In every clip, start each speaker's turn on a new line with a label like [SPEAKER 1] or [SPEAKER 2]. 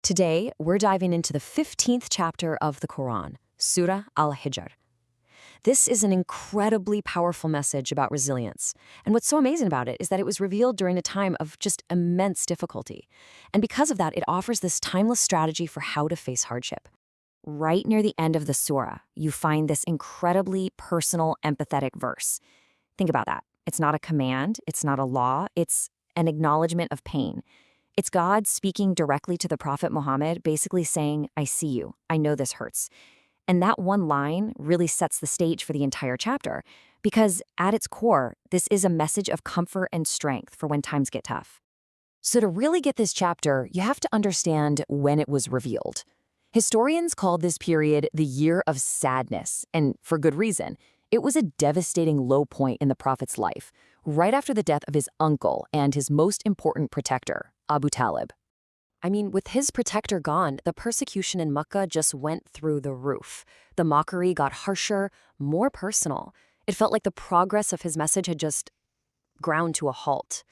[SPEAKER 1] Today, we're diving into the 15th chapter of the Quran, Surah Al-Hijr. This is an incredibly powerful message about resilience. And what's so amazing about it is that it was revealed during a time of just immense difficulty. And because of that, it offers this timeless strategy for how to face hardship. Right near the end of the surah, you find this incredibly personal, empathetic verse. Think about that. It's not a command, it's not a law, it's an acknowledgement of pain. It's God speaking directly to the Prophet Muhammad, basically saying, I see you, I know this hurts. And that one line really sets the stage for the entire chapter, because at its core, this is a message of comfort and strength for when times get tough. So to really get this chapter, you have to understand when it was revealed. Historians called this period the year of sadness, and for good reason. It was a devastating low point in the Prophet's life, right after the death of his uncle and his most important protector, Abu Talib. I mean, with his protector gone, the persecution in Mecca just went through the roof. The mockery got harsher, more personal. It felt like the progress of his message had just ground to a halt.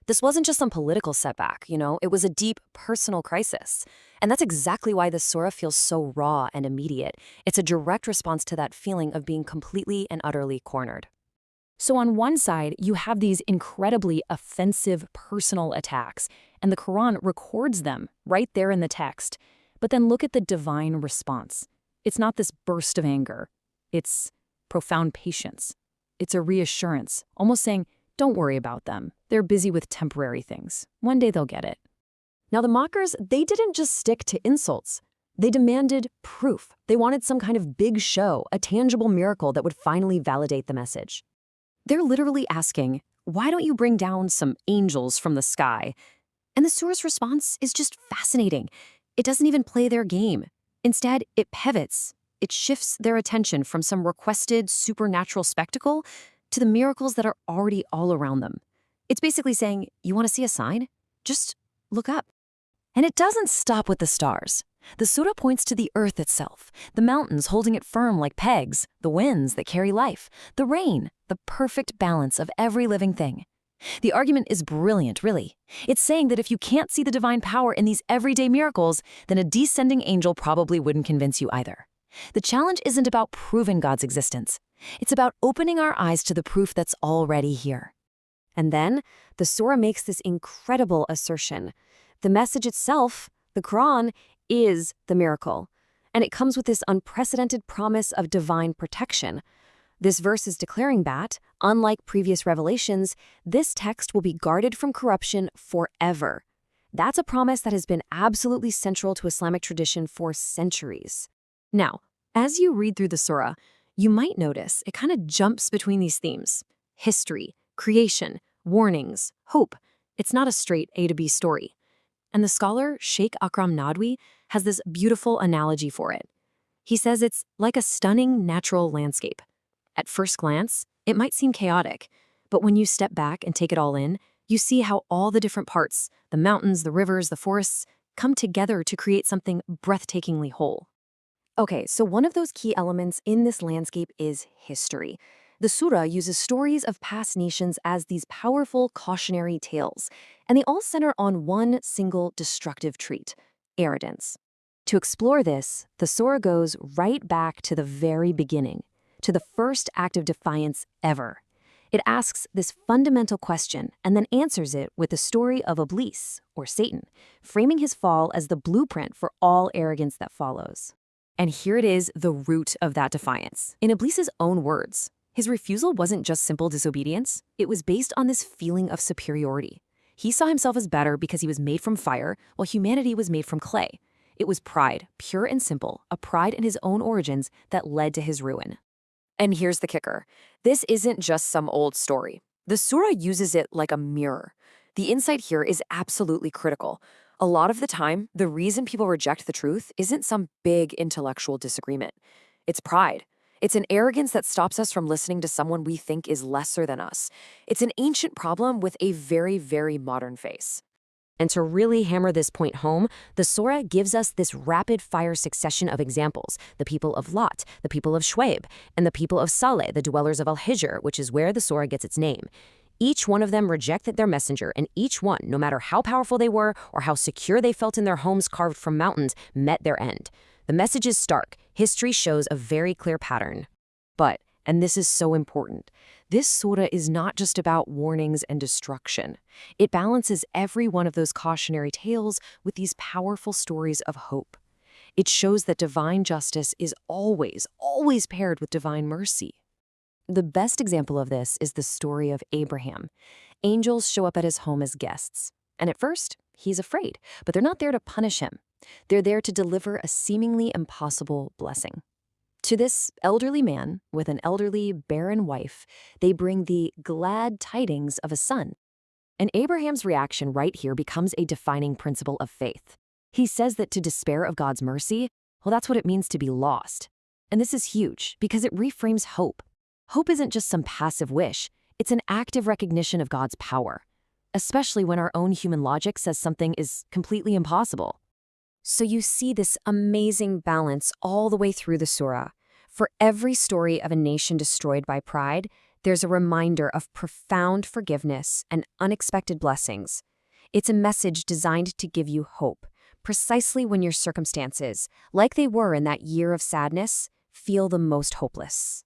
[SPEAKER 1] This wasn't just some political setback, it was a deep personal crisis. And that's exactly why this surah feels so raw and immediate. It's a direct response to that feeling of being completely and utterly cornered. So on one side, you have these incredibly offensive personal attacks, and the Quran records them right there in the text. But then look at the divine response. It's not this burst of anger. It's profound patience. It's a reassurance, almost saying, don't worry about them. They're busy with temporary things. One day they'll get it. Now the mockers, they didn't just stick to insults. They demanded proof. They wanted some kind of big show, a tangible miracle that would finally validate the message. They're literally asking, why don't you bring down some angels from the sky? And the surah's response is just fascinating. It doesn't even play their game. Instead, it pivots. It shifts their attention from some requested supernatural spectacle to the miracles that are already all around them. It's basically saying, you want to see a sign? Just look up. And it doesn't stop with the stars. The surah points to the earth itself, the mountains holding it firm like pegs, the winds that carry life, the rain, the perfect balance of every living thing. The argument is brilliant, really. It's saying that if you can't see the divine power in these everyday miracles, then a descending angel probably wouldn't convince you either. The challenge isn't about proving God's existence. It's about opening our eyes to the proof that's already here. And then, the surah makes this incredible assertion. The message itself, the Quran, is the miracle. And it comes with this unprecedented promise of divine protection. This verse is declaring that, unlike previous revelations, this text will be guarded from corruption forever. That's a promise that has been absolutely central to Islamic tradition for centuries. Now, as you read through the surah, you might notice it kind of jumps between these themes: history, creation, warnings, hope. It's not a straight A to B story. And the scholar Sheikh Akram Nadwi has this beautiful analogy for it. He says it's like a stunning natural landscape. At first glance, it might seem chaotic, but when you step back and take it all in, you see how all the different parts, the mountains, the rivers, the forests, come together to create something breathtakingly whole. Okay, so one of those key elements in this landscape is history. The surah uses stories of past nations as these powerful cautionary tales, and they all center on one single destructive trait: arrogance. To explore this, the surah goes right back to the very beginning, to the first act of defiance ever. It asks this fundamental question and then answers it with the story of Iblees, or Satan, framing his fall as the blueprint for all arrogance that follows. And here it is, the root of that defiance. In Iblees' own words, his refusal wasn't just simple disobedience. It was based on this feeling of superiority. He saw himself as better because he was made from fire, while humanity was made from clay. It was pride, pure and simple, a pride in his own origins that led to his ruin. And here's the kicker. This isn't just some old story. The surah uses it like a mirror. The insight here is absolutely critical. A lot of the time, the reason people reject the truth isn't some big intellectual disagreement. It's pride. It's an arrogance that stops us from listening to someone we think is lesser than us. It's an ancient problem with a very, very modern face. And to really hammer this point home, the surah gives us this rapid-fire succession of examples: the people of Lot, the people of Shuaib, and the people of Saleh, the dwellers of Al-Hijr, which is where the surah gets its name. Each one of them rejected their messenger, and each one, no matter how powerful they were or how secure they felt in their homes carved from mountains, met their end. The message is stark. History shows a very clear pattern. But, and this is so important, this surah is not just about warnings and destruction. It balances every one of those cautionary tales with these powerful stories of hope. It shows that divine justice is always, always paired with divine mercy. The best example of this is the story of Abraham. Angels show up at his home as guests. And at first, he's afraid, but they're not there to punish him. They're there to deliver a seemingly impossible blessing. To this elderly man with an elderly, barren wife, they bring the glad tidings of a son. And Abraham's reaction right here becomes a defining principle of faith. He says that to despair of God's mercy, well, that's what it means to be lost. And this is huge because it reframes hope. Hope isn't just some passive wish, it's an active recognition of God's power, especially when our own human logic says something is completely impossible. So you see this amazing balance all the way through the surah. For every story of a nation destroyed by pride, there's a reminder of profound forgiveness and unexpected blessings. It's a message designed to give you hope, precisely when your circumstances, like they were in that year of sadness, feel the most hopeless.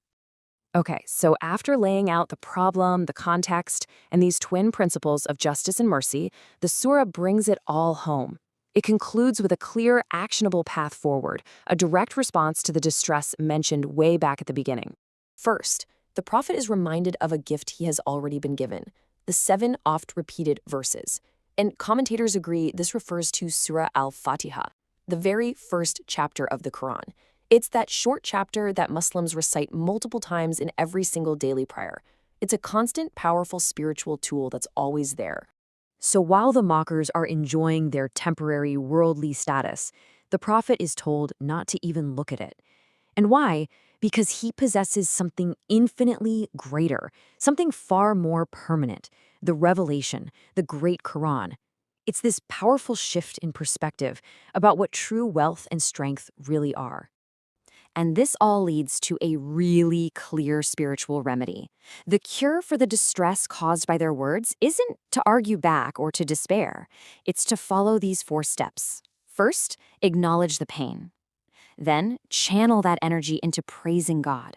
[SPEAKER 1] Okay, so after laying out the problem, the context, and these twin principles of justice and mercy, the surah brings it all home. It concludes with a clear, actionable path forward, a direct response to the distress mentioned way back at the beginning. First, the prophet is reminded of a gift he has already been given, the 7 oft-repeated verses. And commentators agree this refers to Surah Al-Fatiha, the very first chapter of the Quran. It's that short chapter that Muslims recite multiple times in every single daily prayer. It's a constant, powerful spiritual tool that's always there. So while the mockers are enjoying their temporary worldly status, the prophet is told not to even look at it. And why? Because he possesses something infinitely greater, something far more permanent, the revelation, the great Quran. It's this powerful shift in perspective about what true wealth and strength really are. And this all leads to a really clear spiritual remedy. The cure for the distress caused by their words isn't to argue back or to despair. It's to follow these 4 steps. First, acknowledge the pain. Then, channel that energy into praising God.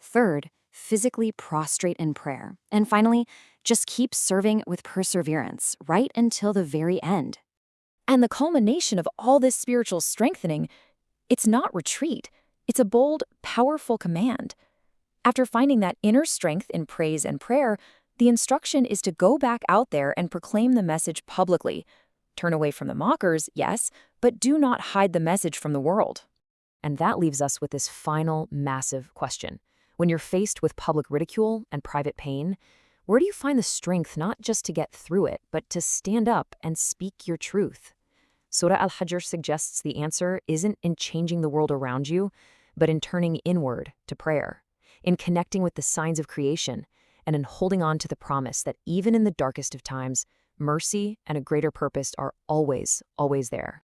[SPEAKER 1] Third, physically prostrate in prayer. And finally, just keep serving with perseverance right until the very end. And the culmination of all this spiritual strengthening, it's not retreat. It's a bold, powerful command. After finding that inner strength in praise and prayer, the instruction is to go back out there and proclaim the message publicly. Turn away from the mockers, yes, but do not hide the message from the world. And that leaves us with this final, massive question. When you're faced with public ridicule and private pain, where do you find the strength not just to get through it, but to stand up and speak your truth? Surah Al-Hijr suggests the answer isn't in changing the world around you, but in turning inward to prayer, in connecting with the signs of creation, and in holding on to the promise that even in the darkest of times, mercy and a greater purpose are always, always there.